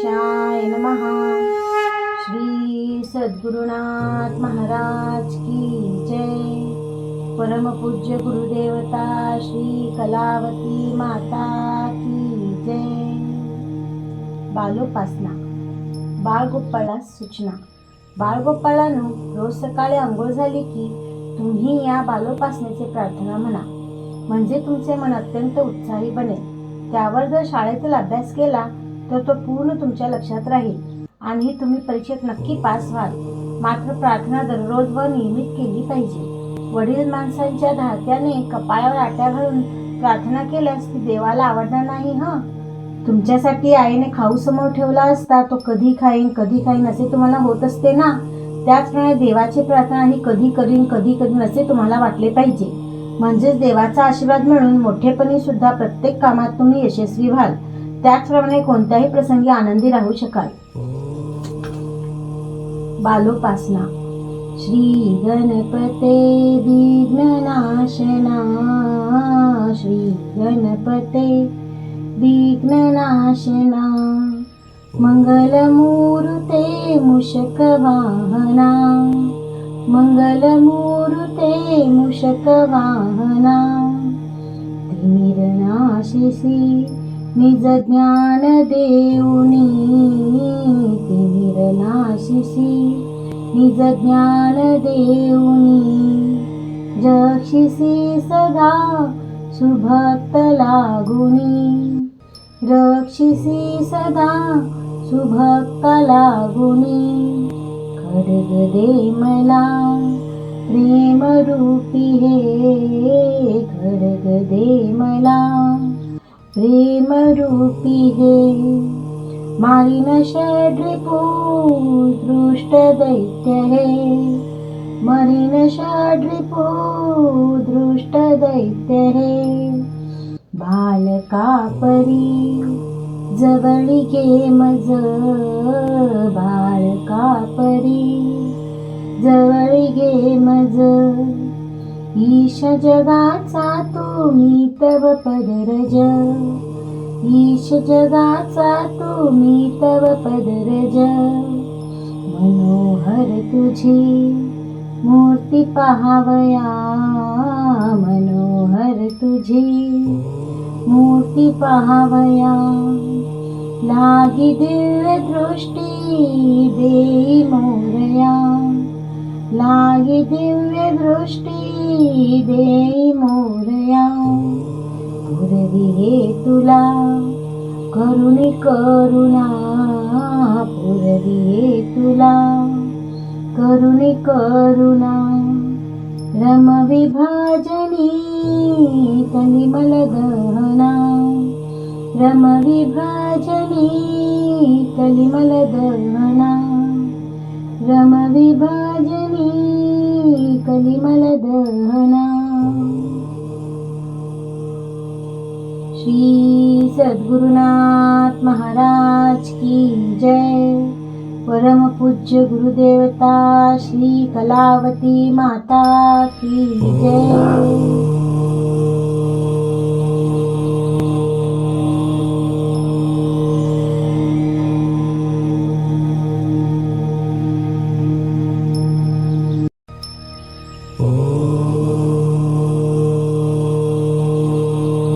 गणेशाय नमः। श्री सद्गुरुनाथ महाराज की जय। परमपूज्य गुरुदेवता श्री कलावती माता की जय। बालोपासना। बाळगोपाळास सूचना। बाळगोपाळांनो, रोज सकाळी अंघोळ झाली की तुम्ही या बालोपासनेची प्रार्थना म्हणा, म्हणजे तुमचे मन अत्यंत उत्साही बनेल। त्यावर जर शाळेतील अभ्यास केला तर तो पूर्ण तुमच्या लक्षात राहील आणि तुम्ही परीक्षेत नक्की पास व्हाल। मात्र प्रार्थना दररोज व नियमित केली पाहिजे। वडील माणसांच्या धात्याने कपाळावर आट्या घालून प्रार्थना केल्यास ती देवाला आवडणार नाही तुमच्यासाठी आईने खाऊ समोर ठेवला असता तो कधी खाईन असे तुम्हाला होत असते ना। त्याचप्रमाणे देवाची प्रार्थना ही कधी करीन असे तुम्हाला वाटले पाहिजे, म्हणजेच देवाचा आशीर्वाद मिळून मोठेपणी सुद्धा प्रत्येक कामात तुम्ही यशस्वी व्हाल। त्याचप्रमाणे कोणत्याही प्रसंगी आनंदी राहू शकाल। बालोपासना। श्री गणपते विघ्ननाशना, श्री गणपते विघ्ननाशना, मंगलमूर्ते मूषकवाहना, मंगलमूर्ते मूषकवाहना, तिमिरनाशिसी निज ज्ञान देऊनी, तिमिरनाशिसी निज ज्ञान देऊनी, रक्षिसी सदा सुभक्त लागुनी, रक्षिसी सदा सुभक्त लागुनी, खड्ग दे मला प्रेम रूपी हे, खड्ग दे मला प्रेम रूपी हे, मारिन षड्रिपू दृष्ट दैत्य हे, मारिन षड्रिपू दृष्ट दैत्य हे, बालका परी जवळी घे मज, बालका परी जवळी घे मज, ईश जगाचा तुम्ही तव पदरज, ईश जगाचा तुम्ही तव पदरज, मनोहर तुझी मूर्ती पहावया, मनोहर तुझी मूर्ती पहावया, लागी दिव्य दृष्टी देई मोरया, लागी दिव्य दृष्टी देई मोरया, पुरवी हे तुला करुणी करुणा, पुरवी हे तुला करुणी करुणा, रमविभाजनी कलिमल दहना, रमविभाजनी कलिमल दहना, रमविभाजनी कलिमल दहना। श्री सद्गुरुनाथ महाराज की जय। परम पूज्य गुरुदेवता श्री कलावती माता की जय।